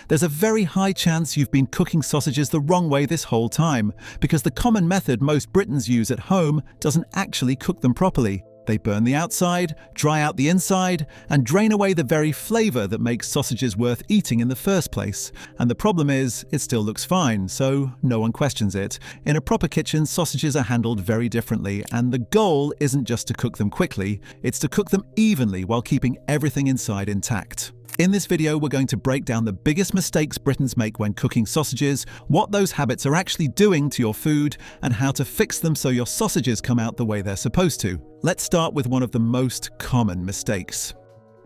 There's a very high chance you've been cooking sausages the wrong way this whole time, because the common method most Britons use at home doesn't actually cook them properly. They burn the outside, dry out the inside, and drain away the very flavour that makes sausages worth eating in the first place. And the problem is, it still looks fine, so no one questions it. In a proper kitchen, sausages are handled very differently, and the goal isn't just to cook them quickly, it's to cook them evenly while keeping everything inside intact. In this video, we're going to break down the biggest mistakes Britons make when cooking sausages, what those habits are actually doing to your food, and how to fix them so your sausages come out the way they're supposed to. Let's start with one of the most common mistakes.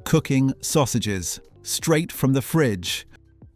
Cooking sausages straight from the fridge.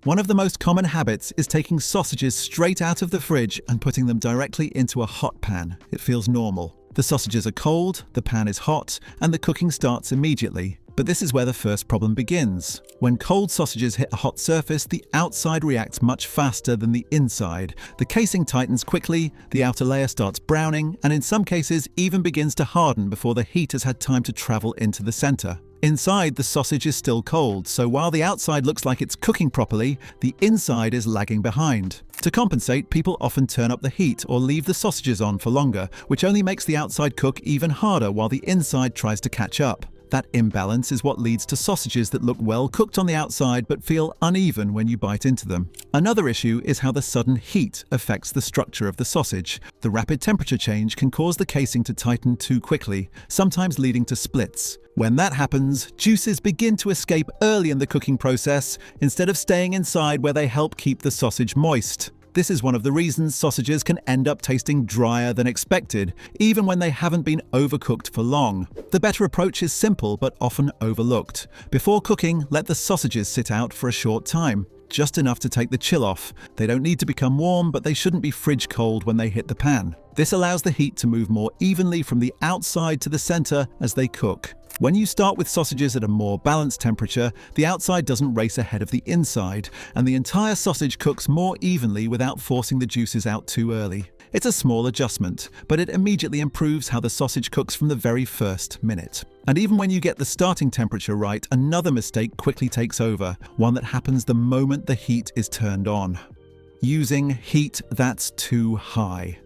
One of the most common habits is taking sausages straight out of the fridge and putting them directly into a hot pan. It feels normal. The sausages are cold, the pan is hot, and the cooking starts immediately. But this is where the first problem begins. When cold sausages hit a hot surface, the outside reacts much faster than the inside. The casing tightens quickly, the outer layer starts browning, and in some cases even begins to harden before the heat has had time to travel into the center. Inside, the sausage is still cold, so while the outside looks like it's cooking properly, the inside is lagging behind. To compensate, people often turn up the heat or leave the sausages on for longer, which only makes the outside cook even harder while the inside tries to catch up. That imbalance is what leads to sausages that look well cooked on the outside but feel uneven when you bite into them. Another issue is how the sudden heat affects the structure of the sausage. The rapid temperature change can cause the casing to tighten too quickly, sometimes leading to splits. When that happens, juices begin to escape early in the cooking process instead of staying inside where they help keep the sausage moist. This is one of the reasons sausages can end up tasting drier than expected, even when they haven't been overcooked for long. The better approach is simple but often overlooked. Before cooking, let the sausages sit out for a short time, just enough to take the chill off. They don't need to become warm, but they shouldn't be fridge cold when they hit the pan. This allows the heat to move more evenly from the outside to the center as they cook. When you start with sausages at a more balanced temperature, the outside doesn't race ahead of the inside, and the entire sausage cooks more evenly without forcing the juices out too early. It's a small adjustment, but it immediately improves how the sausage cooks from the very first minute. And even when you get the starting temperature right, another mistake quickly takes over, one that happens the moment the heat is turned on. Using heat that's too high.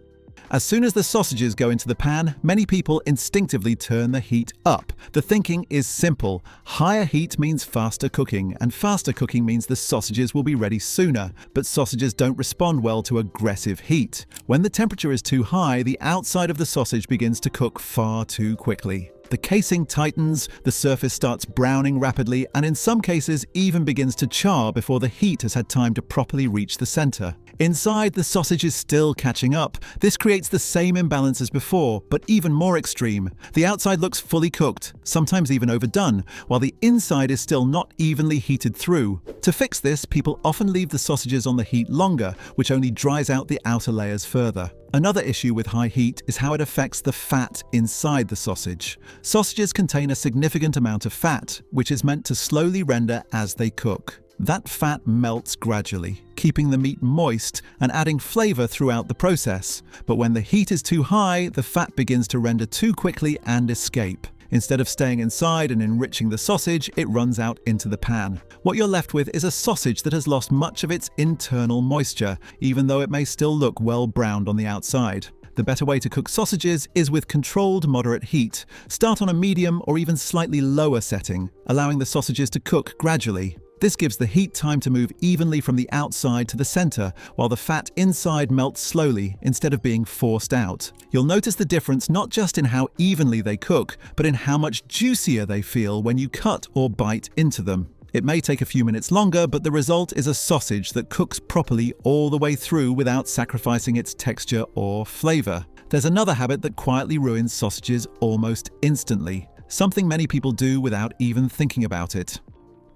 As soon as the sausages go into the pan, many people instinctively turn the heat up. The thinking is simple. Higher heat means faster cooking, and faster cooking means the sausages will be ready sooner. But sausages don't respond well to aggressive heat. When the temperature is too high, the outside of the sausage begins to cook far too quickly. The casing tightens, the surface starts browning rapidly, and in some cases even begins to char before the heat has had time to properly reach the center. Inside, the sausage is still catching up. This creates the same imbalance as before, but even more extreme. The outside looks fully cooked, sometimes even overdone, while the inside is still not evenly heated through. To fix this, people often leave the sausages on the heat longer, which only dries out the outer layers further. Another issue with high heat is how it affects the fat inside the sausage. Sausages contain a significant amount of fat, which is meant to slowly render as they cook. That fat melts gradually, keeping the meat moist and adding flavour throughout the process. But when the heat is too high, the fat begins to render too quickly and escape. Instead of staying inside and enriching the sausage, it runs out into the pan. What you're left with is a sausage that has lost much of its internal moisture, even though it may still look well browned on the outside. The better way to cook sausages is with controlled moderate heat. Start on a medium or even slightly lower setting, allowing the sausages to cook gradually. This gives the heat time to move evenly from the outside to the center, while the fat inside melts slowly instead of being forced out. You'll notice the difference not just in how evenly they cook, but in how much juicier they feel when you cut or bite into them. It may take a few minutes longer, but the result is a sausage that cooks properly all the way through without sacrificing its texture or flavor. There's another habit that quietly ruins sausages almost instantly, something many people do without even thinking about it.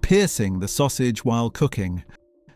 Piercing the sausage while cooking.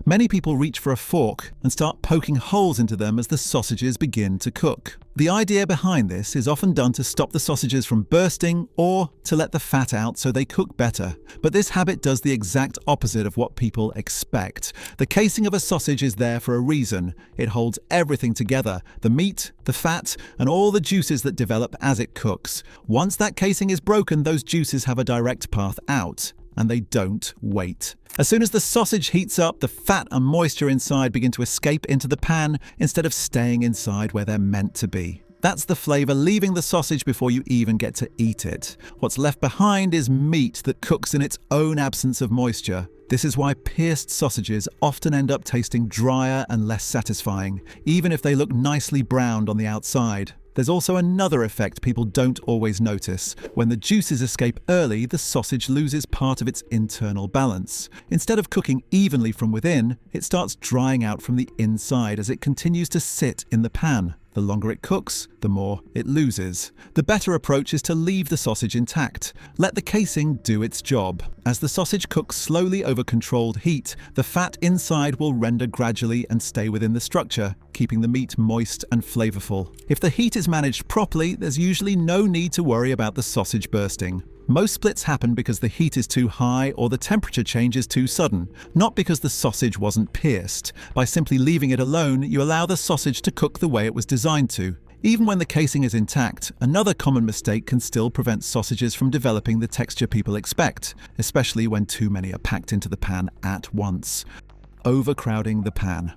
Many people reach for a fork and start poking holes into them as the sausages begin to cook. The idea behind this is often done to stop the sausages from bursting or to let the fat out so they cook better. But this habit does the exact opposite of what people expect. The casing of a sausage is there for a reason. It holds everything together: the meat, the fat, and all the juices that develop as it cooks. Once that casing is broken, those juices have a direct path out. and they don't wait. As soon as the sausage heats up, the fat and moisture inside begin to escape into the pan instead of staying inside where they're meant to be. That's the flavour leaving the sausage before you even get to eat it. What's left behind is meat that cooks in its own absence of moisture. This is why pierced sausages often end up tasting drier and less satisfying, even if they look nicely browned on the outside. There's also another effect people don't always notice. When the juices escape early, the sausage loses part of its internal balance. Instead of cooking evenly from within, it starts drying out from the inside as it continues to sit in the pan. The longer it cooks, the more it loses. The better approach is to leave the sausage intact. Let the casing do its job. As the sausage cooks slowly over controlled heat, the fat inside will render gradually and stay within the structure, keeping the meat moist and flavorful. If the heat is managed properly, there's usually no need to worry about the sausage bursting. Most splits happen because the heat is too high or the temperature change is too sudden, not because the sausage wasn't pierced. By simply leaving it alone, you allow the sausage to cook the way it was designed to. Even when the casing is intact, another common mistake can still prevent sausages from developing the texture people expect, especially when too many are packed into the pan at once. Overcrowding the pan.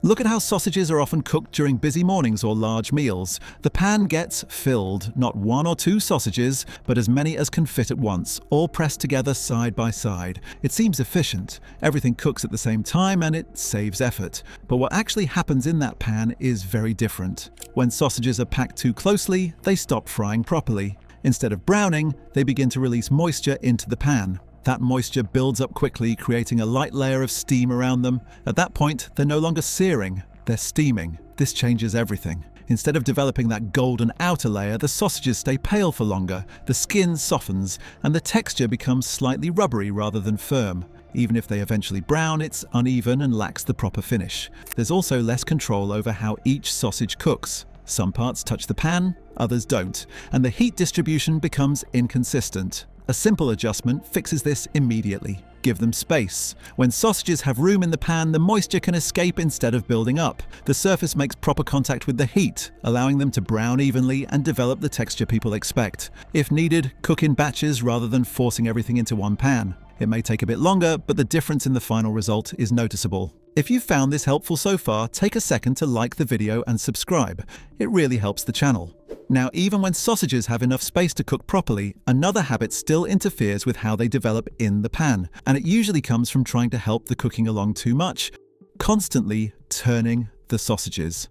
Look at how sausages are often cooked during busy mornings or large meals. The pan gets filled, not 1 or 2 sausages, but as many as can fit at once, all pressed together side by side. It seems efficient. Everything cooks at the same time and it saves effort. But what actually happens in that pan is very different. When sausages are packed too closely, they stop frying properly. Instead of browning, they begin to release moisture into the pan. That moisture builds up quickly, creating a light layer of steam around them. At that point, they're no longer searing, they're steaming. This changes everything. Instead of developing that golden outer layer, the sausages stay pale for longer, the skin softens, and the texture becomes slightly rubbery rather than firm. Even if they eventually brown, it's uneven and lacks the proper finish. There's also less control over how each sausage cooks. Some parts touch the pan, others don't, and the heat distribution becomes inconsistent. A simple adjustment fixes this immediately. Give them space. When sausages have room in the pan, the moisture can escape instead of building up. The surface makes proper contact with the heat, allowing them to brown evenly and develop the texture people expect. If needed, cook in batches rather than forcing everything into one pan. It may take a bit longer, but the difference in the final result is noticeable. If you found this helpful so far, take a second to like the video and subscribe. It really helps the channel. Now, even when sausages have enough space to cook properly, another habit still interferes with how they develop in the pan, and it usually comes from trying to help the cooking along too much. Constantly turning the sausages.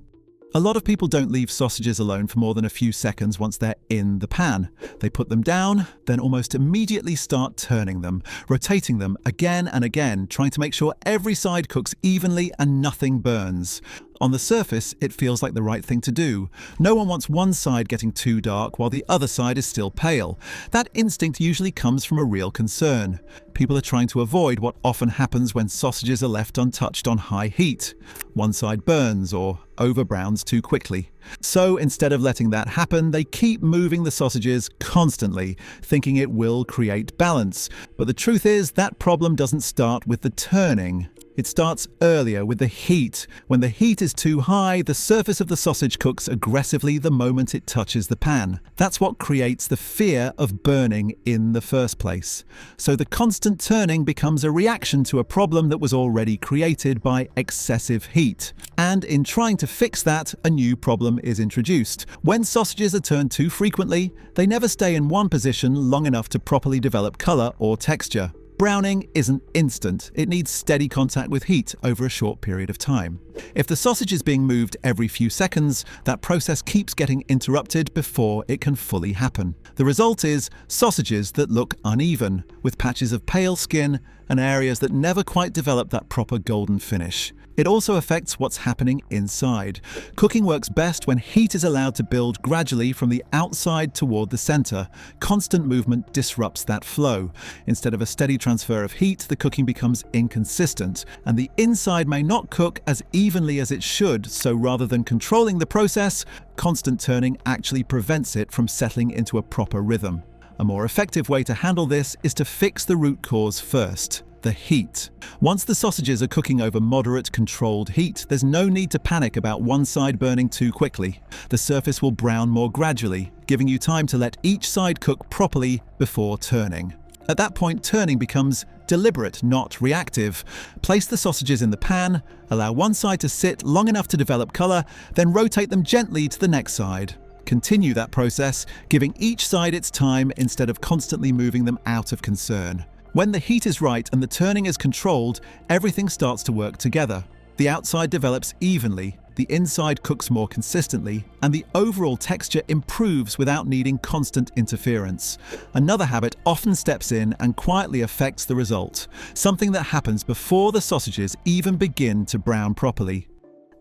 A lot of people don't leave sausages alone for more than a few seconds once they're in the pan. They put them down, then almost immediately start turning them, rotating them again and again, trying to make sure every side cooks evenly and nothing burns. On the surface, it feels like the right thing to do. No one wants one side getting too dark while the other side is still pale. That instinct usually comes from a real concern. People are trying to avoid what often happens when sausages are left untouched on high heat. One side burns or overbrowns too quickly. So instead of letting that happen, they keep moving the sausages constantly, thinking it will create balance. But the truth is that problem doesn't start with the turning. It starts earlier with the heat. When the heat is too high, the surface of the sausage cooks aggressively the moment it touches the pan. That's what creates the fear of burning in the first place. So the constant turning becomes a reaction to a problem that was already created by excessive heat. And in trying to fix that, a new problem is introduced. When sausages are turned too frequently, they never stay in one position long enough to properly develop color or texture. Browning isn't instant. It needs steady contact with heat over a short period of time. If the sausage is being moved every few seconds, that process keeps getting interrupted before it can fully happen. The result is sausages that look uneven, with patches of pale skin and areas that never quite develop that proper golden finish. It also affects what's happening inside. Cooking works best when heat is allowed to build gradually from the outside toward the center. Constant movement disrupts that flow. Instead of a steady transfer of heat, the cooking becomes inconsistent, and the inside may not cook as evenly as it should, so rather than controlling the process, constant turning actually prevents it from settling into a proper rhythm. A more effective way to handle this is to fix the root cause first. The heat. Once the sausages are cooking over moderate, controlled heat, there's no need to panic about one side burning too quickly. The surface will brown more gradually, giving you time to let each side cook properly before turning. At that point, turning becomes deliberate, not reactive. Place the sausages in the pan, allow one side to sit long enough to develop color, then rotate them gently to the next side. Continue that process, giving each side its time instead of constantly moving them out of concern. When the heat is right and the turning is controlled, everything starts to work together. The outside develops evenly, the inside cooks more consistently, and the overall texture improves without needing constant interference. Another habit often steps in and quietly affects the result, something that happens before the sausages even begin to brown properly.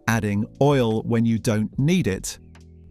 Adding oil when you don't need it.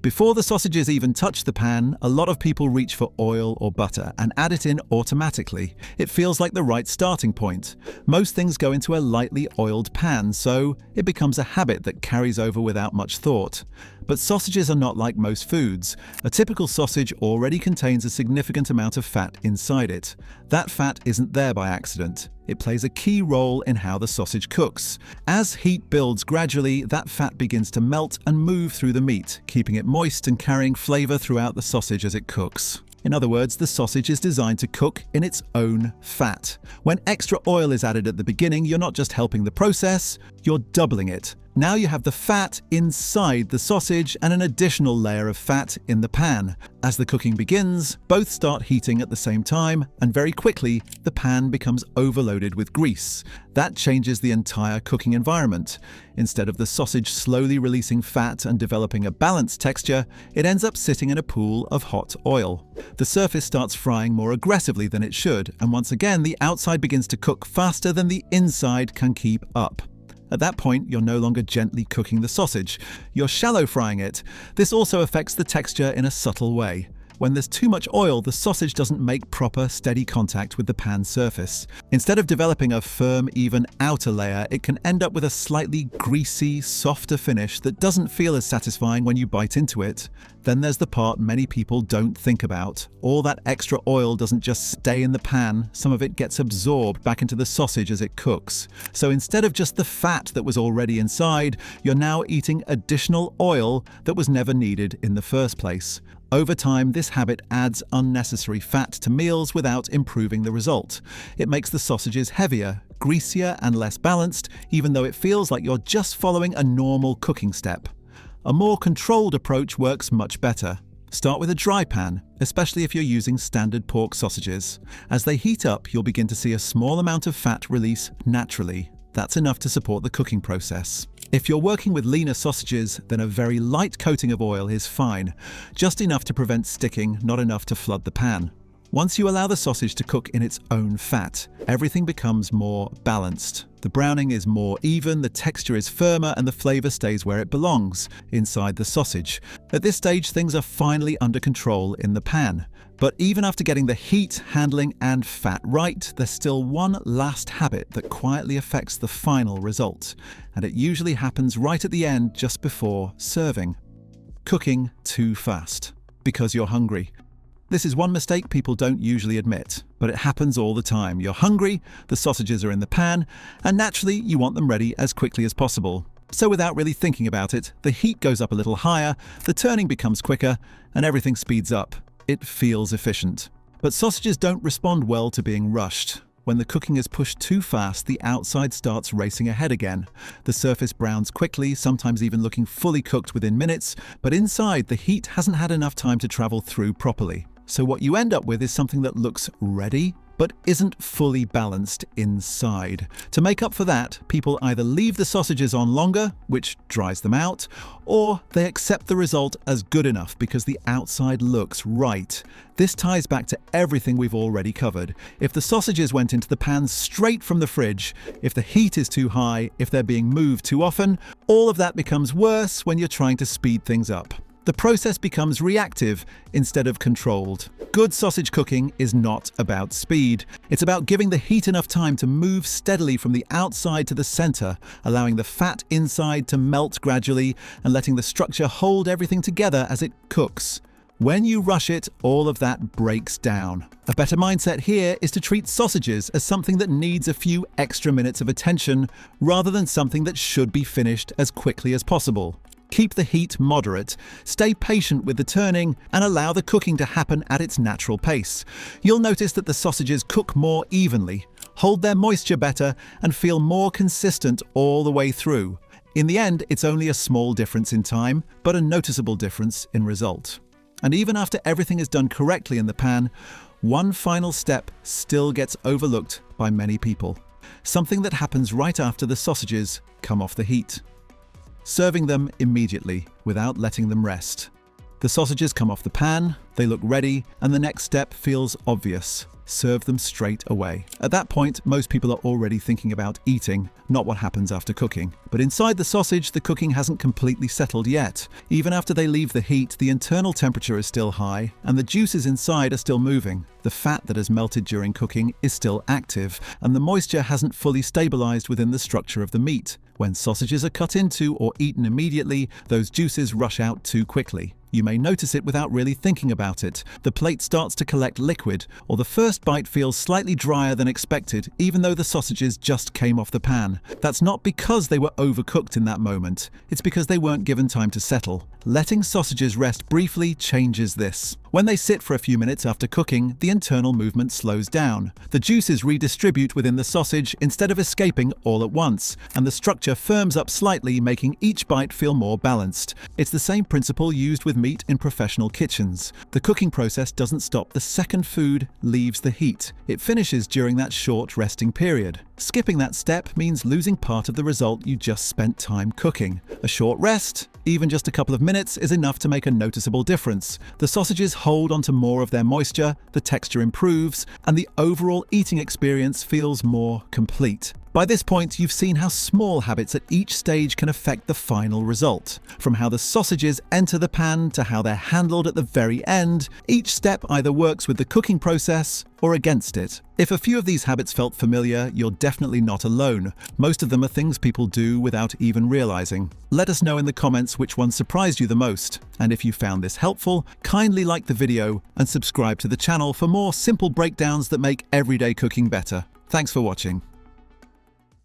Before the sausages even touch the pan, a lot of people reach for oil or butter and add it in automatically. It feels like the right starting point. Most things go into a lightly oiled pan, so it becomes a habit that carries over without much thought. But sausages are not like most foods. A typical sausage already contains a significant amount of fat inside it. That fat isn't there by accident. It plays a key role in how the sausage cooks. As heat builds gradually, that fat begins to melt and move through the meat, keeping it moist and carrying flavor throughout the sausage as it cooks. In other words, the sausage is designed to cook in its own fat. When extra oil is added at the beginning, you're not just helping the process, you're doubling it. Now you have the fat inside the sausage and an additional layer of fat in the pan. As the cooking begins, both start heating at the same time, and very quickly, the pan becomes overloaded with grease. That changes the entire cooking environment. Instead of the sausage slowly releasing fat and developing a balanced texture, it ends up sitting in a pool of hot oil. The surface starts frying more aggressively than it should, and once again, the outside begins to cook faster than the inside can keep up. At that point, you're no longer gently cooking the sausage, you're shallow frying it. This also affects the texture in a subtle way. When there's too much oil, the sausage doesn't make proper, steady contact with the pan surface. Instead of developing a firm, even outer layer, it can end up with a slightly greasy, softer finish that doesn't feel as satisfying when you bite into it. Then there's the part many people don't think about. All that extra oil doesn't just stay in the pan, some of it gets absorbed back into the sausage as it cooks. So instead of just the fat that was already inside, you're now eating additional oil that was never needed in the first place. Over time, this habit adds unnecessary fat to meals without improving the result. It makes the sausages heavier, greasier, and less balanced, even though it feels like you're just following a normal cooking step. A more controlled approach works much better. Start with a dry pan, especially if you're using standard pork sausages. As they heat up, you'll begin to see a small amount of fat release naturally. That's enough to support the cooking process. If you're working with leaner sausages, then a very light coating of oil is fine, just enough to prevent sticking, not enough to flood the pan. Once you allow the sausage to cook in its own fat, everything becomes more balanced. The browning is more even, the texture is firmer, and the flavor stays where it belongs, inside the sausage. At this stage, things are finally under control in the pan. But even after getting the heat, handling, and fat right, there's still one last habit that quietly affects the final result. And it usually happens right at the end, just before serving. Cooking too fast. Because you're hungry. This is one mistake people don't usually admit, but it happens all the time. You're hungry, the sausages are in the pan, and naturally you want them ready as quickly as possible. So without really thinking about it, the heat goes up a little higher, the turning becomes quicker, and everything speeds up. It feels efficient. But sausages don't respond well to being rushed. When the cooking is pushed too fast, the outside starts racing ahead again. The surface browns quickly, sometimes even looking fully cooked within minutes, but inside the heat hasn't had enough time to travel through properly. So what you end up with is something that looks ready, but isn't fully balanced inside. To make up for that, people either leave the sausages on longer, which dries them out, or they accept the result as good enough because the outside looks right. This ties back to everything we've already covered. If the sausages went into the pan straight from the fridge, if the heat is too high, if they're being moved too often, all of that becomes worse when you're trying to speed things up. The process becomes reactive instead of controlled. Good sausage cooking is not about speed. It's about giving the heat enough time to move steadily from the outside to the center, allowing the fat inside to melt gradually and letting the structure hold everything together as it cooks. When you rush it, all of that breaks down. A better mindset here is to treat sausages as something that needs a few extra minutes of attention rather than something that should be finished as quickly as possible. Keep the heat moderate, stay patient with the turning, and allow the cooking to happen at its natural pace. You'll notice that the sausages cook more evenly, hold their moisture better, and feel more consistent all the way through. In the end, it's only a small difference in time, but a noticeable difference in result. And even after everything is done correctly in the pan, one final step still gets overlooked by many people. Something that happens right after the sausages come off the heat. Serving them immediately, without letting them rest. The sausages come off the pan, they look ready, and the next step feels obvious. Serve them straight away. At that point, most people are already thinking about eating, not what happens after cooking. But inside the sausage, the cooking hasn't completely settled yet. Even after they leave the heat, the internal temperature is still high, and the juices inside are still moving. The fat that has melted during cooking is still active, and the moisture hasn't fully stabilized within the structure of the meat. When sausages are cut into or eaten immediately, those juices rush out too quickly. You may notice it without really thinking about it. The plate starts to collect liquid, or the first bite feels slightly drier than expected, even though the sausages just came off the pan. That's not because they were overcooked in that moment. It's because they weren't given time to settle. Letting sausages rest briefly changes this. When they sit for a few minutes after cooking, the internal movement slows down. The juices redistribute within the sausage instead of escaping all at once, and the structure firms up slightly, making each bite feel more balanced. It's the same principle used with meat in professional kitchens. The cooking process doesn't stop the second food leaves the heat. It finishes during that short resting period. Skipping that step means losing part of the result you just spent time cooking. A short rest, even just a couple of minutes, is enough to make a noticeable difference. The sausages hold onto more of their moisture, the texture improves, and the overall eating experience feels more complete. By this point, you've seen how small habits at each stage can affect the final result. From how the sausages enter the pan to how they're handled at the very end, each step either works with the cooking process or against it. If a few of these habits felt familiar, you're definitely not alone. Most of them are things people do without even realizing. Let us know in the comments which one surprised you the most. And if you found this helpful, kindly like the video and subscribe to the channel for more simple breakdowns that make everyday cooking better. Thanks for watching.